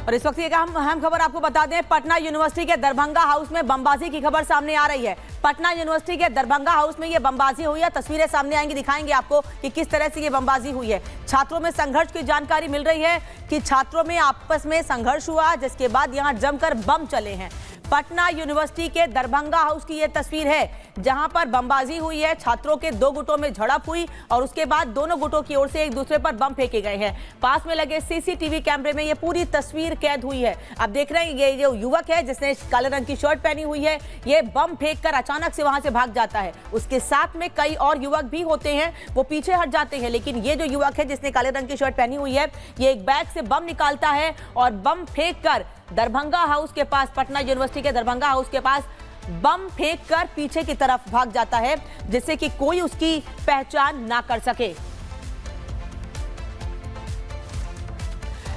और इस वक्त एक अहम खबर आपको बता दें, पटना यूनिवर्सिटी के दरभंगा हाउस में बमबाजी की खबर सामने आ रही है। पटना यूनिवर्सिटी के दरभंगा हाउस में ये बमबाजी हुई है। तस्वीरें सामने आएंगी, दिखाएंगे आपको कि किस तरह से ये बमबाजी हुई है। छात्रों में संघर्ष की जानकारी मिल रही है कि छात्रों में आपस में संघर्ष हुआ, जिसके बाद यहां जमकर बम चले हैं। पटना यूनिवर्सिटी के दरभंगा हाउस की यह तस्वीर है, जहां पर बमबाजी हुई है। छात्रों के दो गुटों में झड़प हुई और उसके बाद दोनों गुटों की ओर से एक दूसरे पर बम फेंके गए हैं। पास में लगे सीसीटीवी कैमरे में यह पूरी तस्वीर कैद हुई है। अब देख रहे हैं, ये जो युवक है जिसने काले रंग की शर्ट पहनी हुई है, ये बम फेंककर अचानक से वहां से भाग जाता है। उसके साथ में कई और युवक भी होते हैं, वो पीछे हट जाते हैं, लेकिन ये जो युवक है जिसने काले रंग की शर्ट पहनी हुई है, ये एक बैग से बम निकालता है और बम फेंककर दरभंगा हाउस के पास, पटना यूनिवर्सिटी के दरभंगा हाउस के पास बम फेंककर पीछे की तरफ भाग जाता है, जिससे कि कोई उसकी पहचान ना कर सके।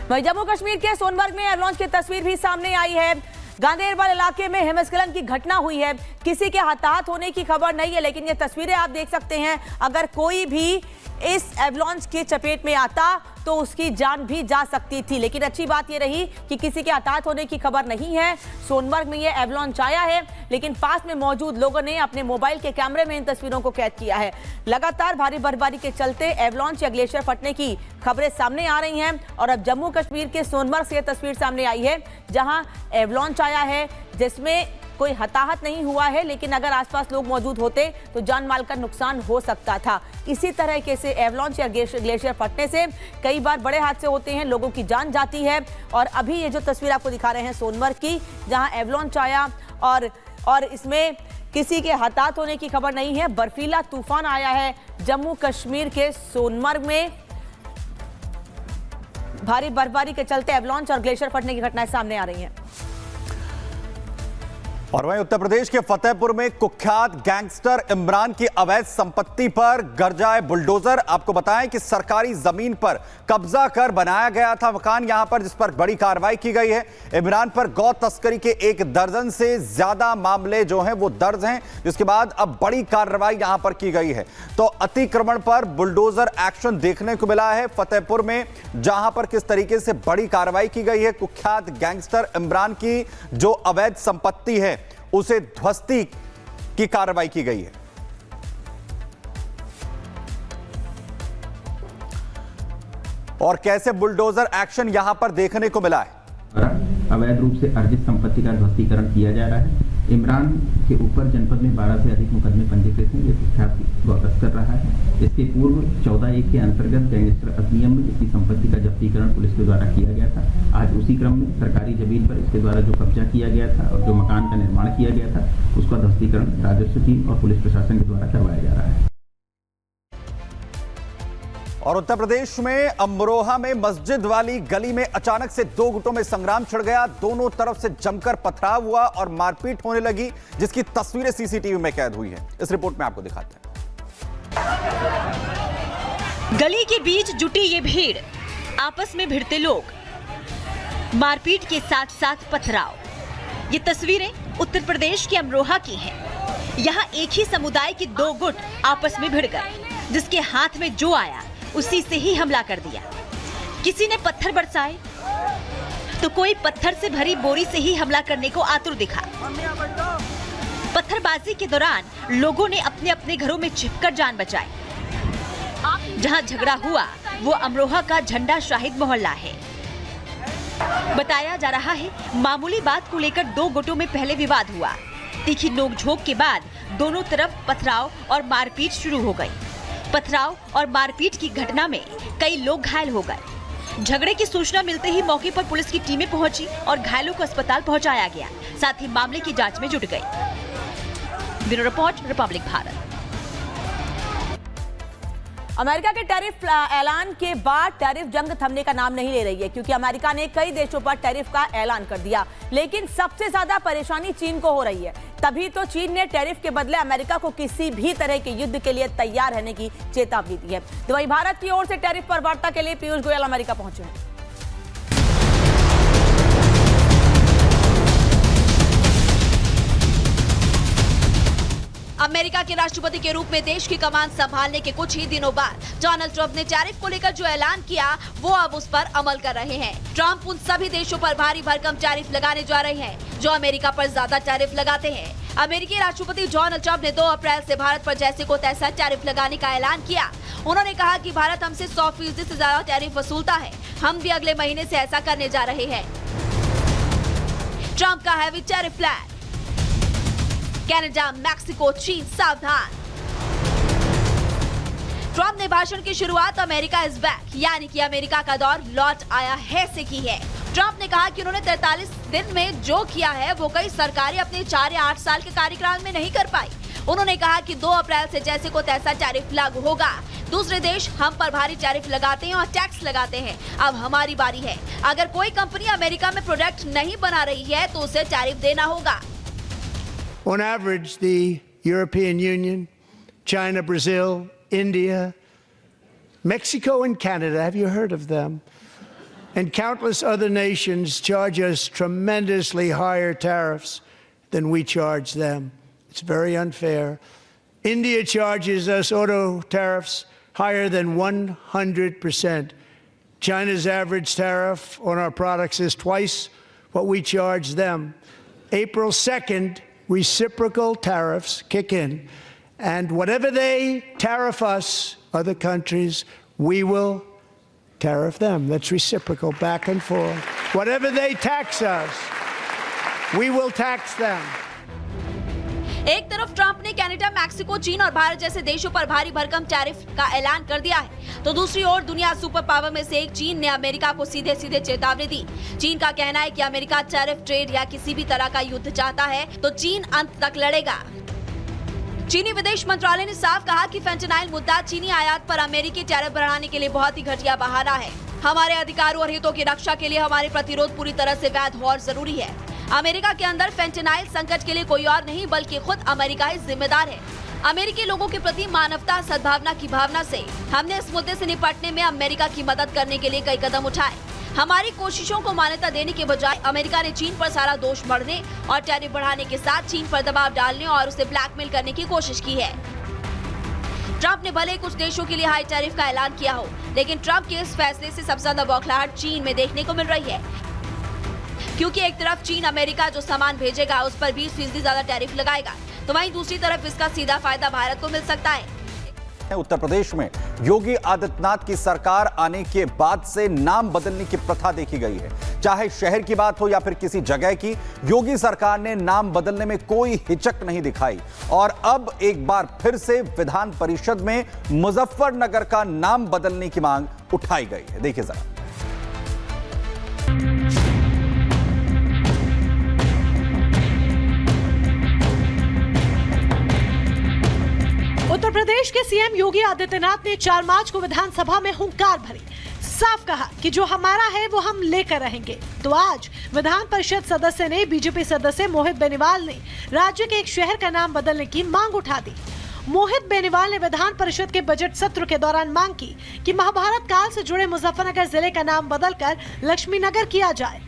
वहीं जम्मू कश्मीर के सोनमर्ग में एवलांच की तस्वीर भी सामने आई है। गांदेरबल इलाके में हिमस्खलन की घटना हुई है। किसी के हताहत होने की खबर नहीं है, लेकिन ये तस्वीरें आप देख सकते हैं। अगर कोई भी इस एवलांच की चपेट में आता तो उसकी जान भी जा सकती थी, लेकिन अच्छी बात यह रही कि किसी के हताहत होने की खबर नहीं है। सोनमर्ग में यह एवलांच आया है, लेकिन पास में मौजूद लोगों ने अपने मोबाइल के कैमरे में इन तस्वीरों को कैद किया है। लगातार भारी बर्फबारी के चलते एवलांच या ग्लेशियर फटने की खबरें सामने आ रही हैं और अब जम्मू कश्मीर के सोनमर्ग से यह तस्वीर सामने आई है, जहां एवलांच आया है, जिसमें कोई हताहत नहीं हुआ है, लेकिन अगर आसपास लोग मौजूद होते तो जान माल का नुकसान हो सकता था। इसी तरह के से एवलांच या ग्लेशियर फटने से कई बार बड़े हादसे होते हैं, लोगों की जान जाती है। और अभी ये जो तस्वीर आपको दिखा रहे हैं सोनमर्ग की, जहां एवलांच आया और इसमें किसी के हताहत होने की खबर नहीं है। बर्फीला तूफान आया है जम्मू कश्मीर के सोनमर्ग में। भारी बर्फबारी के चलते एवलांच और ग्लेशियर फटने की घटनाएं सामने आ रही हैं। और वहीं उत्तर प्रदेश के फतेहपुर में कुख्यात गैंगस्टर इमरान की अवैध संपत्ति पर गरजाए बुलडोजर। आपको बताएं कि सरकारी जमीन पर कब्जा कर बनाया गया था मकान यहां पर, जिस पर बड़ी कार्रवाई की गई है। इमरान पर गौ तस्करी के 1 दर्जन से ज्यादा मामले जो हैं वो दर्ज हैं, जिसके बाद अब बड़ी कार्रवाई यहां पर की गई है। तो अतिक्रमण पर बुलडोजर एक्शन देखने को मिला है फतेहपुर में, जहां पर किस तरीके से बड़ी कार्रवाई की गई है। कुख्यात गैंगस्टर इमरान की जो अवैध संपत्ति है उसे ध्वस्ती की कार्रवाई की गई है। और कैसे बुलडोजर एक्शन यहां पर देखने को मिला है। अवैध रूप से अर्जित संपत्ति का ध्वस्तीकरण किया जा रहा है। इमरान के ऊपर जनपद में 12 से अधिक मुकदमे पंजीकृत हैं। ये कुख्यात गौ तस्कर रहा है। इसके पूर्व 14(1) के अंतर्गत गैंगस्टर अधिनियम में इसकी संपत्ति का जब्तीकरण पुलिस के द्वारा किया गया था। आज उसी क्रम में सरकारी जमीन पर इसके द्वारा जो कब्जा किया गया था और जो मकान का निर्माण किया गया था, उसका ध्वस्तीकरण राजस्व टीम और पुलिस प्रशासन के द्वारा करवाया जा रहा है। और उत्तर प्रदेश में अमरोहा में मस्जिद वाली गली में अचानक से 2 गुटों में संग्राम छिड़ गया। दोनों तरफ से जमकर पथराव हुआ और मारपीट होने लगी, जिसकी तस्वीरें सीसीटीवी में कैद हुई हैं। इस रिपोर्ट में आपको दिखाते हैं। गली के बीच जुटी ये भीड़, आपस में भिड़ते लोग, मारपीट के साथ साथ पथराव। ये तस्वीरें उत्तर प्रदेश के अमरोहा की हैं। यहाँ एक ही समुदाय के 2 गुट आपस में भिड़ गए, जिसके हाथ में जो आया उसी से ही हमला कर दिया। किसी ने पत्थर बरसाए तो कोई पत्थर से भरी बोरी से ही हमला करने को आतुर दिखा। पत्थरबाजी के दौरान लोगों ने अपने अपने घरों में छिपकर जान बचाई। जहां झगड़ा हुआ वो अमरोहा का झंडा शाहिद मोहल्ला है। बताया जा रहा है मामूली बात को लेकर 2 गुटों में पहले विवाद हुआ। तीखी नोकझोंक के बाद दोनों तरफ पथराव और मारपीट शुरू हो गई। पथराव और मारपीट की घटना में कई लोग घायल हो गए। झगड़े की सूचना मिलते ही मौके पर पुलिस की टीमें पहुंची और घायलों को अस्पताल पहुंचाया गया। साथ ही मामले की जांच में जुट गई। Bureau report, Republic Bharat. America के टैरिफ ऐलान के बाद टैरिफ जंग थमने का नाम नहीं ले रही है, क्योंकि अमेरिका ने कई देशों पर टैरिफ का ऐलान कर दिया। लेकिन सबसे ज्यादा परेशानी चीन को हो रही है। तभी तो चीन ने टैरिफ के बदले अमेरिका को किसी भी तरह के युद्ध के लिए तैयार रहने की चेतावनी दी है। तो वहीं भारत की ओर से टैरिफ पर वार्ता के लिए पीयूष गोयल अमेरिका पहुंचे हैं। अमेरिका के राष्ट्रपति के रूप में देश की कमान संभालने के कुछ ही दिनों बाद डोनाल्ड ट्रंप ने टैरिफ को लेकर जो ऐलान किया वो अब उस पर अमल कर रहे हैं। ट्रंप उन सभी देशों पर भारी भरकम टैरिफ लगाने जा रहे हैं जो अमेरिका पर ज्यादा टैरिफ लगाते हैं। अमेरिकी राष्ट्रपति डोनाल्ड ट्रंप ने 2 अप्रैल से भारत पर जैसे को तैसा टैरिफ लगाने का ऐलान किया। उन्होंने कहा कि भारत हमसे 100% से ज्यादा टैरिफ वसूलता है, हम भी अगले महीने से ऐसा करने जा रहे हैं। ट्रंप का heavy tariff plan. Canada, Mexico, चीन सावधान। ट्रंप ने भाषण की शुरुआत अमेरिका इज बैक यानी कि अमेरिका का दौर लौट आया है से की है। ट्रंप ने कहा कि उन्होंने 43 दिन में जो किया है वो कई सरकारें अपने 4 या 8 साल के कार्यकाल में नहीं कर पाई। उन्होंने कहा कि 2 अप्रैल से जैसे को तैसा टैरिफ लागू होगा। दूसरे देश हम पर भारी टैरिफ लगाते हैं और टैक्स लगाते हैं, अब हमारी बारी है। अगर कोई कंपनी अमेरिका में प्रोडक्ट नहीं बना रही है तो उसे टैरिफ देना होगा। On average, the European Union, China, Brazil, India, Mexico and Canada, have you heard of them? And countless other nations charge us tremendously higher tariffs than we charge them. It's very unfair. India charges us auto tariffs higher than 100%. China's average tariff on our products is twice what we charge them. April 2nd, reciprocal tariffs kick in, and whatever they tariff us, other countries, we will tariff them. That's reciprocal, back and forth. Whatever they tax us, we will tax them. एक तरफ Trump ने Canada, Mexico, चीन और भारत जैसे देशों पर भारी भरकम टैरिफ का ऐलान कर दिया है, तो दूसरी ओर दुनिया सुपर पावर में से एक चीन ने अमेरिका को सीधे सीधे चेतावनी दी। चीन का कहना है कि अमेरिका टैरिफ, ट्रेड या किसी भी तरह का युद्ध चाहता है तो चीन अंत तक लड़ेगा। चीनी विदेश मंत्रालय ने साफ कहा कि फेंटेनाइल मुद्दा चीनी आयात पर अमेरिकी टैरिफ बढ़ाने के लिए बहुत ही घटिया बहाना है। हमारे अधिकारों और हितों की रक्षा के लिए हमारे प्रतिरोध पूरी तरह से वैध और जरूरी है। अमेरिका के अंदर फेंटेनाइल संकट के लिए कोई और नहीं बल्कि खुद अमेरिका ही जिम्मेदार है। अमेरिकी लोगों के प्रति मानवता, सद्भावना की भावना से हमने इस मुद्दे से निपटने में अमेरिका की मदद करने के लिए कई कदम उठाए। हमारी कोशिशों को मान्यता देने के बजाय अमेरिका ने चीन पर सारा दोष मढ़ने और टैरिफ बढ़ाने के साथ चीन पर दबाव डालने और उसे ब्लैकमेल करने की कोशिश की है। ट्रंप ने भले कुछ देशों के लिए हाई टैरिफ का ऐलान किया हो, लेकिन ट्रंप के इस फैसले से सबसे ज्यादा बौखलाहट चीन में देखने को मिल रही है, क्योंकि एक तरफ चीन अमेरिका जो सामान भेजेगा उस पर 20% ज्यादा टैरिफ लगाएगा, तो वहीं दूसरी तरफ इसका सीधा फायदा भारत को मिल सकता है। उत्तर प्रदेश में योगी आदित्यनाथ की सरकार आने के बाद से नाम बदलने की प्रथा देखी गई है। चाहे शहर की बात हो या फिर किसी जगह की, योगी सरकार ने नाम बदलने में कोई हिचक नहीं दिखाई और अब एक बार फिर से विधान परिषद में मुजफ्फरनगर का नाम बदलने की मांग उठाई गई है। देखिए जरा। उत्तर प्रदेश के सीएम योगी आदित्यनाथ ने 4 मार्च को विधानसभा में हुंकार भरी, साफ कहा कि जो हमारा है वो हम लेकर रहेंगे। तो आज विधान परिषद सदस्य ने बीजेपी सदस्य मोहित बेनीवाल ने राज्य के एक शहर का नाम बदलने की मांग उठा दी। मोहित बेनीवाल ने विधान परिषद के बजट सत्र के दौरान मांग की कि महाभारत काल से जुड़े मुजफ्फरनगर जिले का नाम बदलकर लक्ष्मीनगर किया जाए।